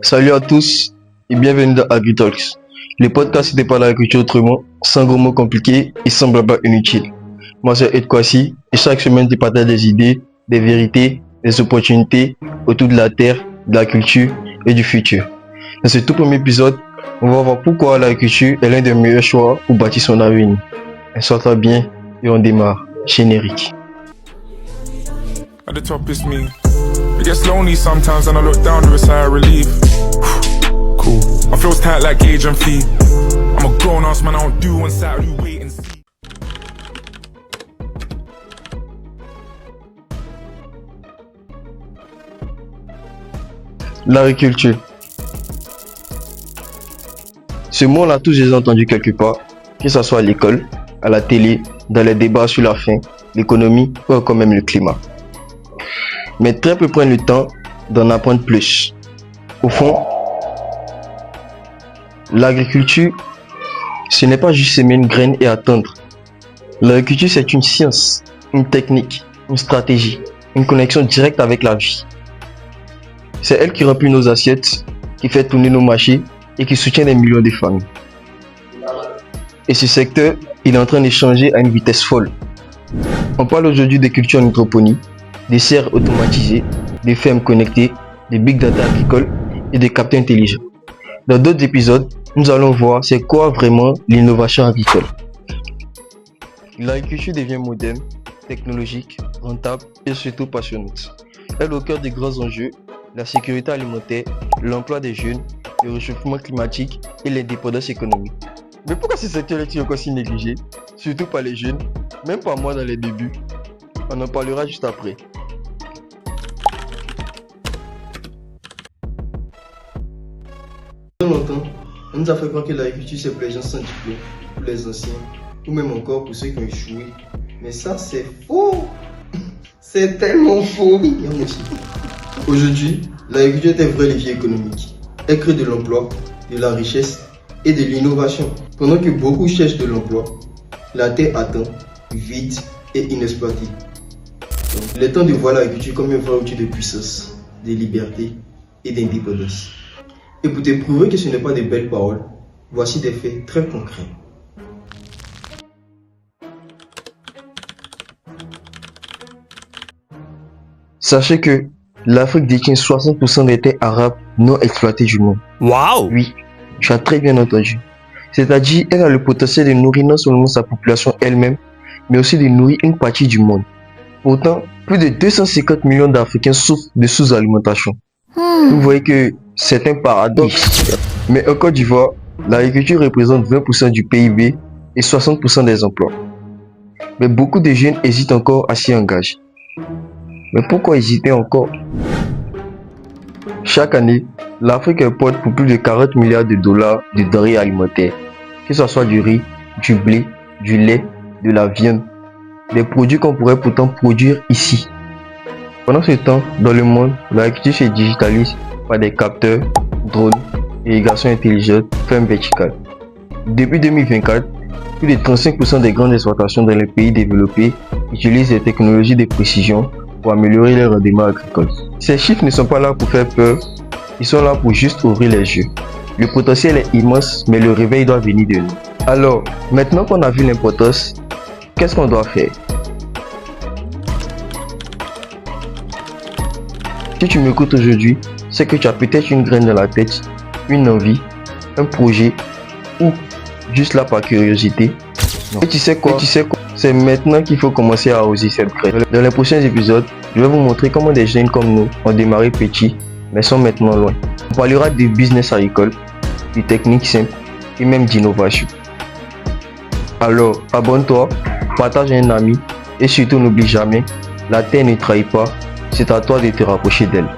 Salut à tous et bienvenue dans AgriTalks, le podcast qui te parle d'agriculture autrement, sans gros mots compliqués et sans blabla inutile. Moi c'est Ed Kwasi et chaque semaine je partage des idées, des vérités, des opportunités autour de la terre, de la culture et du futur. Dans ce tout premier épisode, on va voir pourquoi l'agriculture est l'un des meilleurs choix pour bâtir son avenir. Installe-toi bien et on démarre. Générique. At the top it's me. It gets lonely sometimes and I look down with a sigh of relief. Cool. I feel tight like Gage and Fee. I'm a grown ass man, I don't do one side, you wait and see. L'agriculture. Ce mot, on l'a tous déjà entendu quelque part, que ce soit à l'école, à la télé, dans les débats sur la faim, l'économie ou encore même le climat. Mais très peu prennent le temps d'en apprendre plus. Au fond, l'agriculture, ce n'est pas juste semer une graine et attendre. L'agriculture, c'est une science, une technique, une stratégie, une connexion directe avec la vie. C'est elle qui remplit nos assiettes, qui fait tourner nos marchés et qui soutient des millions de familles. Et ce secteur, il est en train de changer à une vitesse folle. On parle aujourd'hui des cultures en hydroponie, des serres automatisées, des fermes connectées, des big data agricoles et des capteurs intelligents. Dans d'autres épisodes, nous allons voir c'est quoi vraiment l'innovation agricole. L'agriculture devient moderne, technologique, rentable et surtout passionnante. Elle est au cœur des grands enjeux, la sécurité alimentaire, l'emploi des jeunes, le réchauffement climatique et l'indépendance économique. Mais pourquoi ce secteur est encore si négligé? Surtout par les jeunes, même par moi dans les débuts. On en parlera juste après. Pendant longtemps, on nous a fait croire que l'agriculture c'est pour les gens sans diplôme, pour les anciens, ou même encore pour ceux qui ont échoué. Mais ça c'est faux. C'est tellement faux. Aujourd'hui, l'agriculture est un vrai levier économique. Elle crée de l'emploi, de la richesse et de l'innovation. Pendant que beaucoup cherchent de l'emploi, la terre attend, vide et inexploitée. Donc, il est temps de voir l'agriculture comme un vrai outil de puissance, de liberté et d'indépendance. Et pour te prouver que ce n'est pas de belles paroles, voici des faits très concrets. Sachez que l'Afrique détient 60% des terres arables non exploitées du monde. Wow! Oui, tu as très bien entendu. C'est-à-dire, elle a le potentiel de nourrir non seulement sa population elle-même, mais aussi de nourrir une partie du monde. Pourtant, plus de 250 millions d'Africains souffrent de sous-alimentation. Vous voyez que c'est un paradoxe. Mais en Côte d'Ivoire, l'agriculture représente 20% du PIB et 60% des emplois. Mais beaucoup de jeunes hésitent encore à s'y engager. Mais pourquoi hésiter encore? Chaque année, l'Afrique importe pour plus de 40 milliards de dollars de denrées alimentaires, que ce soit du riz, du blé, du lait, de la viande, des produits qu'on pourrait pourtant produire ici. Pendant ce temps, dans le monde, l'agriculture se digitalise par des capteurs, drones, irrigation intelligente, fermes verticales. Depuis 2024, plus de 35% des grandes exploitations dans les pays développés utilisent des technologies de précision pour améliorer les rendements agricoles. Ces chiffres ne sont pas là pour faire peur, ils sont là pour juste ouvrir les yeux. Le potentiel est immense, mais le réveil doit venir de nous. Alors, maintenant qu'on a vu l'importance, qu'est-ce qu'on doit faire? Si tu m'écoutes aujourd'hui, c'est que tu as peut-être une graine dans la tête, une envie, un projet ou juste là par curiosité. Et tu sais quoi? C'est maintenant qu'il faut commencer à arroser cette graine. Dans les prochains épisodes, je vais vous montrer comment des jeunes comme nous ont démarré petits, mais sont maintenant loin. On parlera de business agricole, de techniques simples et même d'innovation. Alors, abonne-toi, partage à un ami et surtout n'oublie jamais, la terre ne trahit pas, c'est à toi de te rapprocher d'elle.